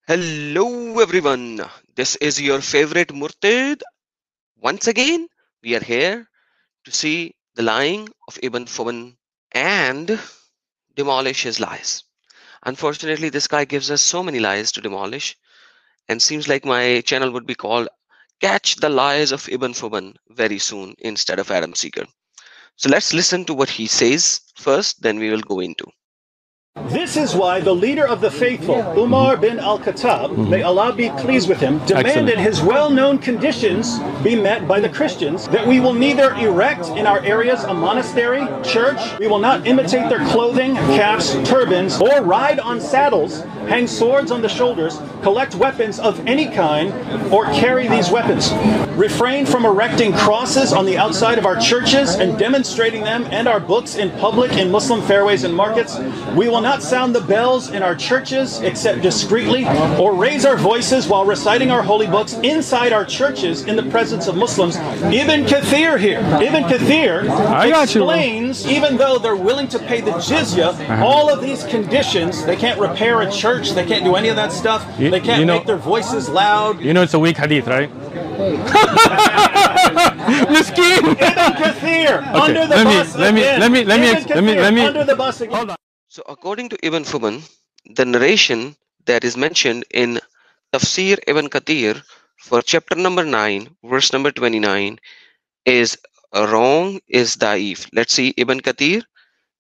Hello everyone, this is your favorite Murtid. Once again, we are here to see the lying of Ibn Fuban and demolish his lies. Unfortunately, this guy gives us so many lies to demolish, and seems like my channel would be called Catch the Lies of Ibn Fuban very soon instead of Adam Seeker. So let's listen to what he says first, then we will go into. This is why the leader of the faithful, Umar bin al-Khattab, may Allah be pleased with him, demanded his well-known conditions be met by the Christians, that we will neither erect in our areas a monastery, church, we will not imitate their clothing, caps, turbans, or ride on saddles, hang swords on the shoulders, collect weapons of any kind, or carry these weapons. Refrain from erecting crosses on the outside of our churches and demonstrating them and our books in public in Muslim fairways and markets. We will not sound the bells in our churches except discreetly, or raise our voices while reciting our holy books inside our churches in the presence of Muslims. Ibn Kathir here. Ibn Kathir explains, even though they're willing to pay the jizya, all of these conditions, they can't repair a church, they can't do any of that stuff, they can't make their voices loud. You know it's a weak hadith, right? Miskin. Ibn Kathir, under the bus again. Let me under the bus again. Hold on. So according to Ibn Fuban, the narration that is mentioned in Tafsir Ibn Kathir for chapter number 9, verse number 29 is wrong, is Daief. Let's see Ibn Kathir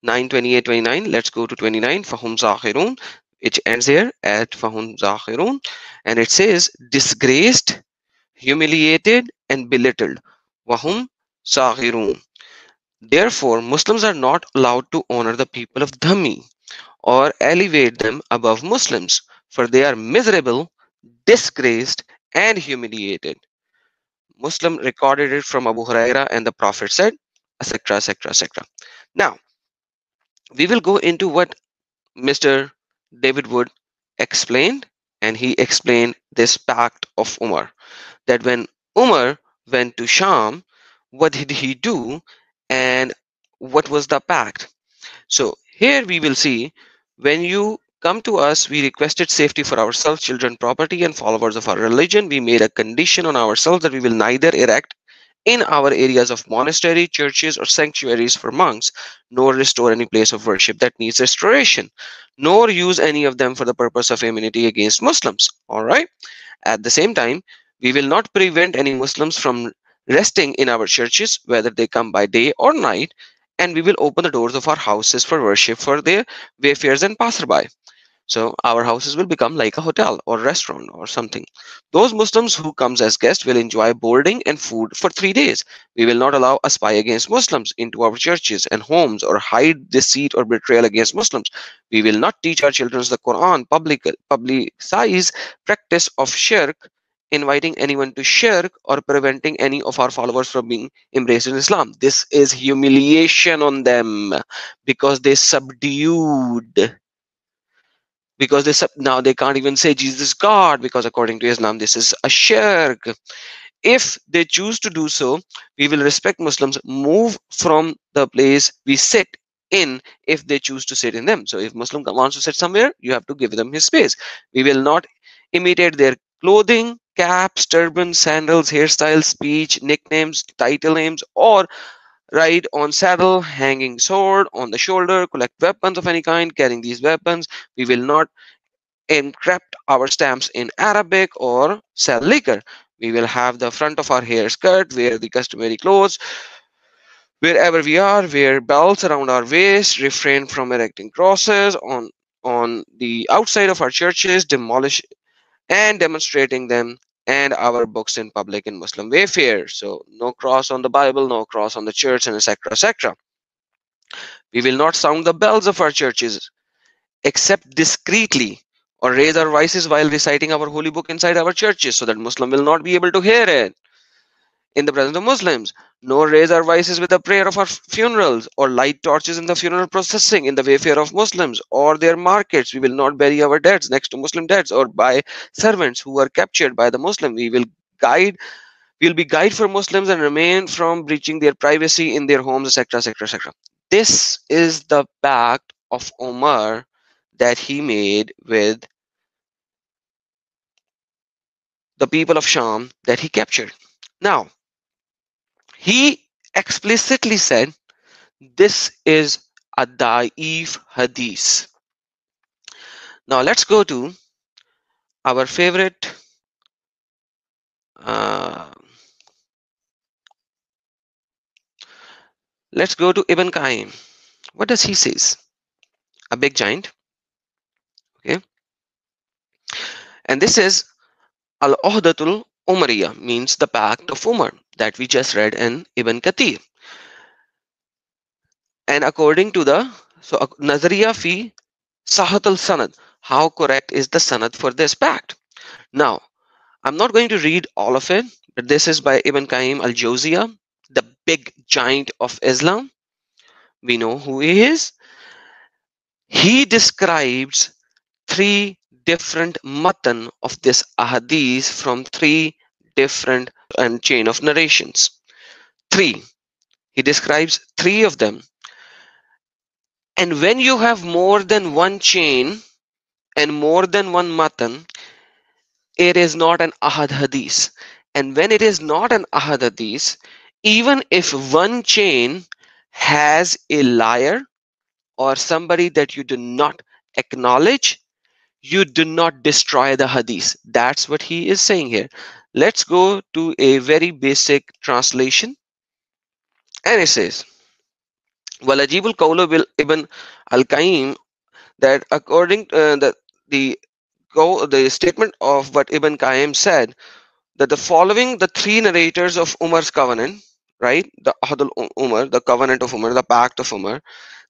9:28-29. Let's go to 29. Fahum Zakhirun, which ends here at Fahum Zakhirun, and it says disgraced, humiliated, and belittled. Wahum Zakhirun. Therefore, Muslims are not allowed to honor the people of Dhammi or elevate them above Muslims, for they are miserable, disgraced, and humiliated. Muslim recorded it from Abu Huraira, and the Prophet said, etc., etc., etc. Now, we will go into what Mr. David Wood explained, and he explained this pact of Umar, that when Umar went to Sham, what did he do? And what was the pact? So here we will see, when you come to us, we requested safety for ourselves, children, property, and followers of our religion. We made a condition on ourselves that we will neither erect in our areas of monastery, churches, or sanctuaries for monks, nor restore any place of worship that needs restoration, nor use any of them for the purpose of enmity against Muslims. All right. At the same time, we will not prevent any Muslims from resting in our churches, whether they come by day or night, and we will open the doors of our houses for worship for their wayfarers and passerby. So our houses will become like a hotel or restaurant or something. Those Muslims who comes as guests will enjoy boarding and food for 3 days. We will not allow a spy against Muslims into our churches and homes, or hide deceit or betrayal against Muslims. We will not teach our children the Quran, publicize practice of shirk, inviting anyone to shirk, or preventing any of our followers from being embraced in Islam. This is humiliation on them, because they subdued, because now they can't even say Jesus is God, because according to Islam this is a shirk. If they choose to do so, we will respect Muslims, move from the place we sit in if they choose to sit in them. So if Muslim wants to sit somewhere, you have to give them his space. We will not imitate their clothing, caps, turbans, sandals, hairstyles, speech, nicknames, title names, or ride on saddle, hanging sword on the shoulder, collect weapons of any kind, carrying these weapons. We will not encrypt our stamps in Arabic or sell liquor. We will have the front of our hair skirt, wear the customary clothes. Wherever we are, wear belts around our waist, refrain from erecting crosses on the outside of our churches, demolish and demonstrating them and our books in public in Muslim wayfare. So no cross on the Bible, no cross on the church, and etc., etc. We will not sound the bells of our churches except discreetly, or raise our voices while reciting our holy book inside our churches, so that Muslim will not be able to hear it in the presence of Muslims. Nor raise our voices with the prayer of our funerals, or light torches in the funeral processing in the wayfare of Muslims or their markets. We will not bury our deads next to Muslim deads, or by servants who are captured by the Muslim. We will be guide for Muslims and remain from breaching their privacy in their homes, etc., etc., etc. This is the pact of Omar that he made with the people of Sham that he captured. Now, he explicitly said this is a Daief hadith. Now, let's go to our favorite uh, let's go to Ibn Qayyim. What does he says? A big giant. Okay. And this is Al-Uhdatul Umariya, means the Pact of Umar that we just read in Ibn Kathir. And according to the Nazariya fi Sahat al-Sanad, how correct is the Sanad for this pact? Now, I'm not going to read all of it, but this is by Ibn Qayyim al-Jawziyah, the big giant of Islam. We know who he is. He describes three different matan of this ahadith from three different and chain of narrations. Three. He describes three of them. And when you have more than one chain and more than one matan, it is not an ahad hadith. And when it is not an ahad hadith, even if one chain has a liar or somebody that you do not acknowledge, you do not destroy the hadith. That's what he is saying here. Let's go to a very basic translation. And it says, Walajibul Qawlu bil Ibn al-Qayyim, that according to the statement of what Ibn Qayyim said, that the following the three narrators of Umar's covenant, right? The Ahadul Umar, the covenant of Umar, the pact of Umar,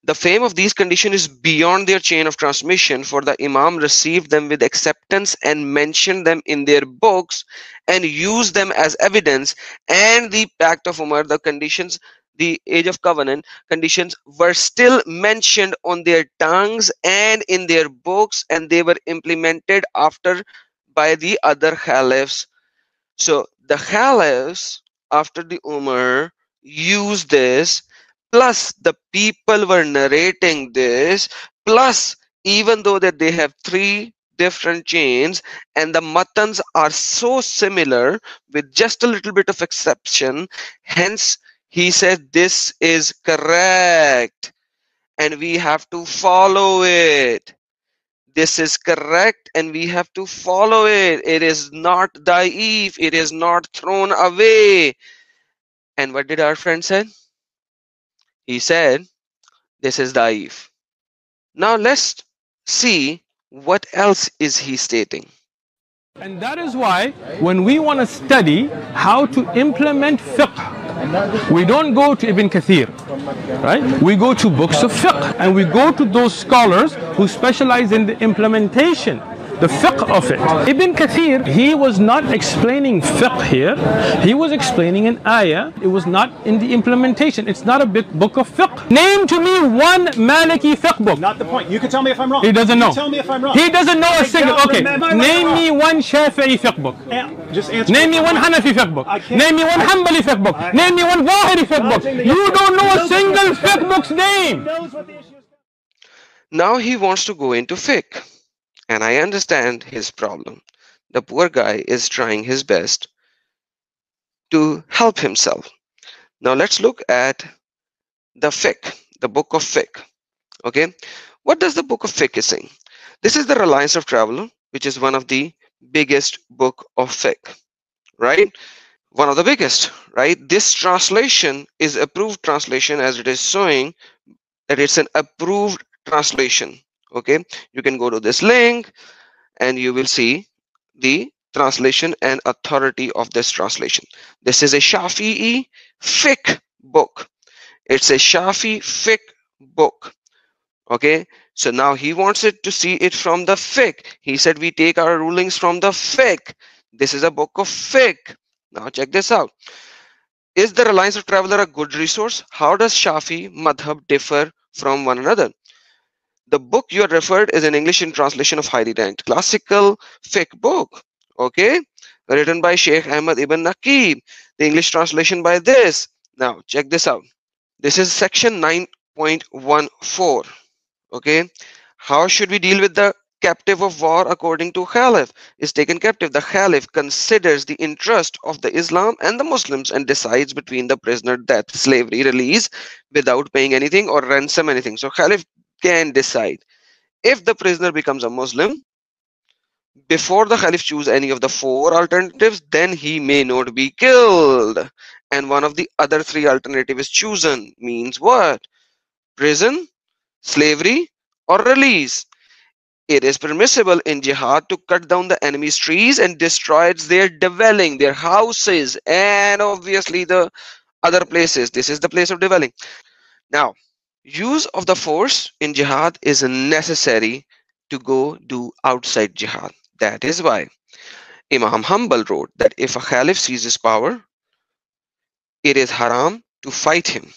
the fame of these conditions is beyond their chain of transmission, for the Imam received them with acceptance and mentioned them in their books and used them as evidence. And the pact of Umar, the conditions, the age of covenant conditions were still mentioned on their tongues and in their books, and they were implemented after by the other caliphs. So the caliphs after the Umar used this, plus the people were narrating this, plus even though that they have three different chains and the matans are so similar with just a little bit of exception, hence he said this is correct and we have to follow it. This is correct and we have to follow it. It is not daif. It is not thrown away. And what did our friend say? He said, this is daif. Now let's see what else is he stating. And that is why when we want to study how to implement fiqh, we don't go to Ibn Kathir, right? We go to books of fiqh and we go to those scholars who specialize in the implementation, the fiqh of it. Ibn Kathir, he was not explaining fiqh here. He was explaining an ayah. It was not in the implementation. It's not a big book of fiqh. Name to me one Maliki fiqh book. Not the point. You can tell me if I'm wrong. He doesn't know. Tell me if I'm wrong. He doesn't know a single. Okay, name me one Shafi'i fiqh book. Just answer. Name me one Hanafi fiqh book. Name me one Hanbali fiqh book. Name me one Zahiri fiqh book. You don't know a single fiqh book's name. Now he wants to go into fiqh. And I understand his problem. The poor guy is trying his best to help himself. Now let's look at the fiqh, the book of fiqh. Okay, what does the book of fiqh is saying? This is the Reliance of Traveler, which is one of the biggest book of fiqh, right? One of the biggest, right? This translation is approved translation, as it is showing that it's an approved translation. Okay, you can go to this link and you will see the translation and authority of this translation. This is a Shafi'i fiqh book. It's a Shafi fiqh book. Okay, so now he wants it to see it from the fiqh. He said we take our rulings from the fiqh. This is a book of fiqh. Now check this out. Is the Reliance of Traveler a good resource? How does Shafi madhab differ from one another? The book you are referred is an English in translation of highly ranked classical fiqh book, okay, written by Sheikh Ahmad ibn Naqib. The English translation by this. Now check this out. This is section 9.14. Okay, how should we deal with the captive of war according to Khalif, is taken captive. The Khalif considers the interest of the Islam and the Muslims and decides between the prisoner death, slavery, release without paying anything or ransom anything. So Khalif can decide. If the prisoner becomes a Muslim, before the Khalif choose any of the four alternatives, then he may not be killed. And one of the other three alternatives is chosen. Means what? Prison, slavery, or release. It is permissible in jihad to cut down the enemy's trees and destroy their dwelling, their houses, and obviously the other places. This is the place of dwelling. Now, use of the force in jihad is necessary to go do outside jihad. That is why Imam Hanbal wrote that if a caliph seizes power, it is haram to fight him.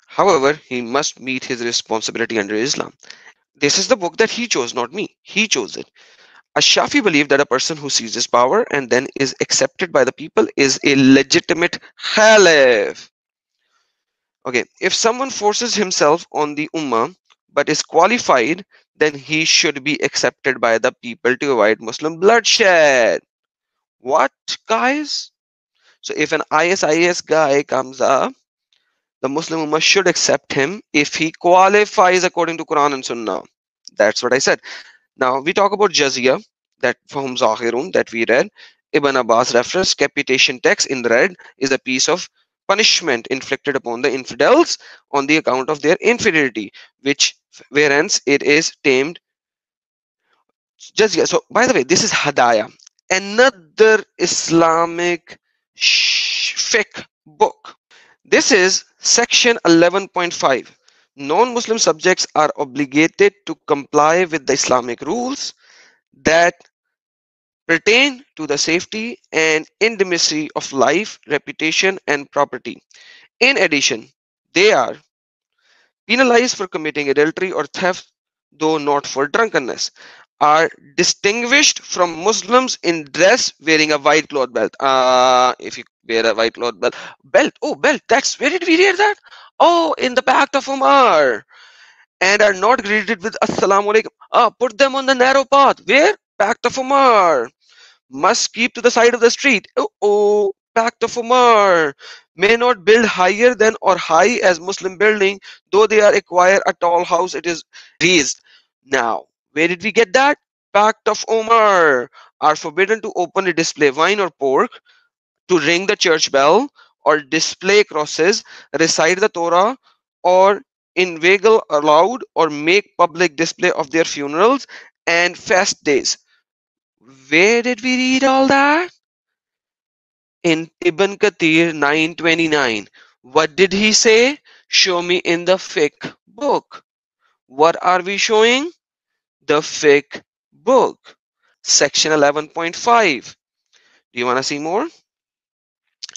However, he must meet his responsibility under Islam. This is the book that he chose, not me. He chose it. Ash-Shafi believed that a person who seizes power and then is accepted by the people is a legitimate caliph. Okay, if someone forces himself on the ummah but is qualified, then he should be accepted by the people to avoid Muslim bloodshed. What, guys? So if an ISIS guy comes up, the Muslim Ummah should accept him if he qualifies according to Quran and Sunnah. That's what I said. Now we talk about Jazia, that from Zahirun that we read. Ibn Abbas reference capitation text in red is a piece of punishment inflicted upon the infidels on the account of their infidelity, which whereas it is tamed Jazia. So by the way, this is Hadaya, another Islamic fiqh book. This is section 11.5. Non-Muslim subjects are obligated to comply with the Islamic rules that pertain to the safety and intimacy of life, reputation, and property. In addition, they are penalized for committing adultery or theft, though not for drunkenness, are distinguished from Muslims in dress wearing a white cloth belt. If you wear a white cloth belt, that's where did we read that? Oh, in the Pact of Umar. And are not greeted with Assalamu alaikum. Put them on the narrow path. Where? Pact of Umar. Must keep to the side of the street. Pact of Umar. May not build higher than or high as Muslim building, though they are acquire a tall house, it is raised. Now, where did we get that? Pact of Umar. Are forbidden to openly display wine or pork, to ring the church bell, or display crosses, recite the Torah, or inveigle aloud or make public display of their funerals and fast days. Where did we read all that? In Ibn Kathir 929. What did he say? Show me in the fiqh book. What are we showing? The fiqh book. Section 11.5. Do you want to see more?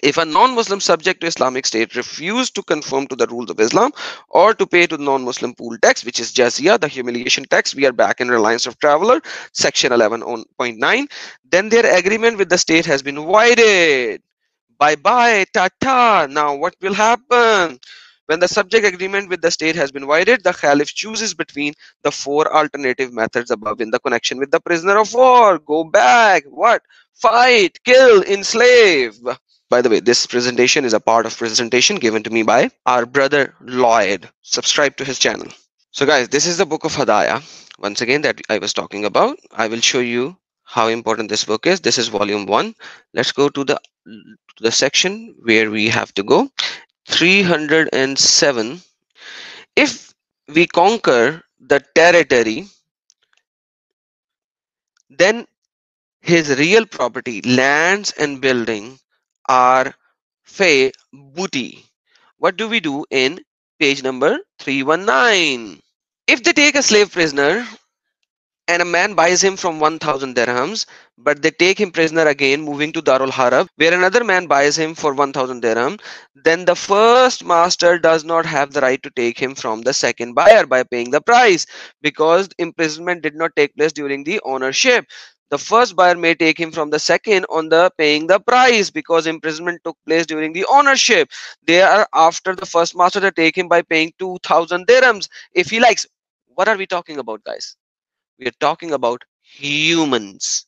If a non-Muslim subject to Islamic State refused to conform to the rules of Islam or to pay to the non-Muslim pool tax, which is Jazia, the humiliation tax, we are back in Reliance of Traveler, section 11.9, then their agreement with the state has been voided. Bye-bye, ta-ta. Now what will happen? When the subject agreement with the state has been voided, the Caliph chooses between the four alternative methods above in the connection with the prisoner of war. Go back. What? Fight, kill, enslave. By the way, this presentation is a part of presentation given to me by our brother Lloyd. Subscribe to his channel. So guys, this is the book of Hadaya. Once again, that I was talking about. I will show you how important this book is. This is volume 1. Let's go to the section where we have to go. 307. If we conquer the territory, then his real property, lands and building, are fay booty. What do we do in page number 319? If they take a slave prisoner and a man buys him from 1000 dirhams, but they take him prisoner again, moving to Darul Harab, where another man buys him for 1000 dirham, then the first master does not have the right to take him from the second buyer by paying the price, because imprisonment did not take place during the ownership. The first buyer may take him from the second on the paying the price, because imprisonment took place during the ownership. They are after the first master to take him by paying 2000 dirhams if he likes. What are we talking about, guys? We are talking about humans.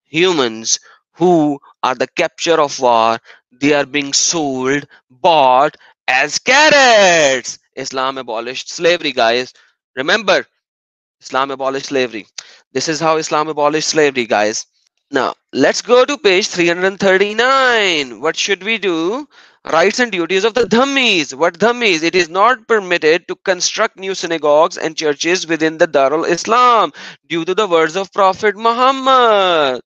Humans who are the capture of war. They are being sold, bought as carrots. Islam abolished slavery, guys. Remember, Islam abolished slavery. This is how Islam abolished slavery, guys. Now, let's go to page 339. What should we do? Rights and duties of the Dhammis. What Dhammis? It is not permitted to construct new synagogues and churches within the Darul Islam due to the words of Prophet Muhammad.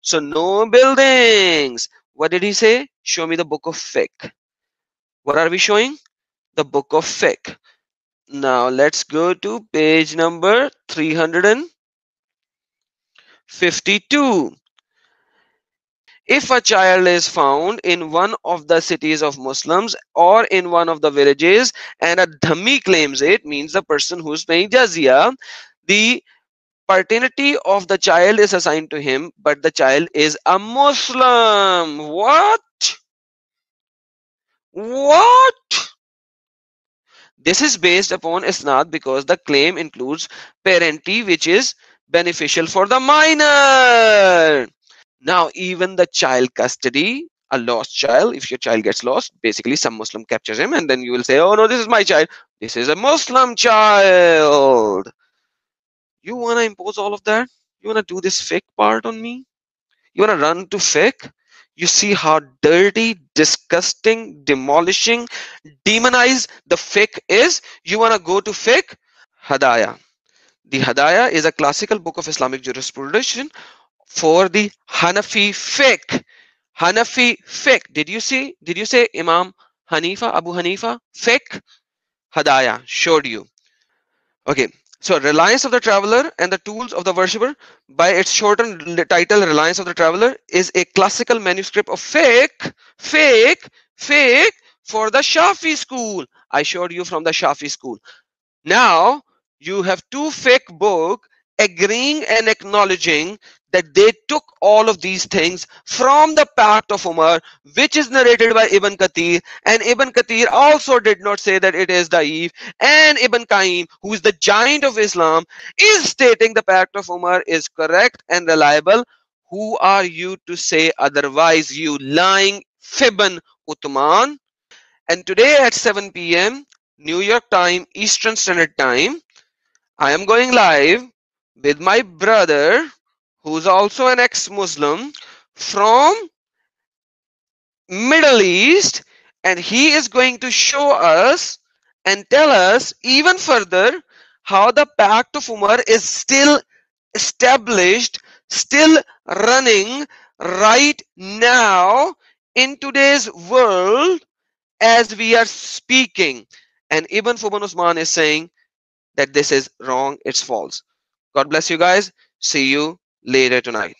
So, no buildings. What did he say? Show me the book of fiqh. What are we showing? The book of fiqh. Now, let's go to page number 352. If a child is found in one of the cities of Muslims or in one of the villages and a dhammi claims it, means the person who is paying jizya, the paternity of the child is assigned to him, but the child is a Muslim. What? What? This is based upon isnad because the claim includes parenty, which is beneficial for the minor. Now, even the child custody, a lost child, if your child gets lost, basically some Muslim captures him and then you will say, oh no, this is my child. This is a Muslim child. You want to impose all of that? You want to do this fake part on me? You want to run to fake? You see how dirty, disgusting, demolishing, demonized the fake is? You want to go to fake? Hadaya. The Hadaya is a classical book of Islamic jurisprudence for the Hanafi fiqh. Hanafi fiqh. Did you see? Did you say Imam Hanifa, Abu Hanifa? Fiqh. Hadaya. Showed you. Okay. So, Reliance of the Traveler and the Tools of the Worshipper, by its shortened title, Reliance of the Traveler, is a classical manuscript of fiqh for the Shafi school. I showed you from the Shafi school. Now, you have two fake books agreeing and acknowledging that they took all of these things from the Pact of Umar, which is narrated by Ibn Kathir, and Ibn Kathir also did not say that it is Daief, and Ibn Qayyim, who is the giant of Islam, is stating the Pact of Umar is correct and reliable. Who are you to say otherwise, you lying Fiban Uthman? And today at 7 p.m. New York time, Eastern Standard Time, I am going live with my brother, who's also an ex-Muslim from Middle East, and he is going to show us and tell us even further how the Pact of Umar is still established, still running right now in today's world as we are speaking. And Ibn Fuban Usman is saying that this is wrong, it's false. God bless you guys. See you later tonight.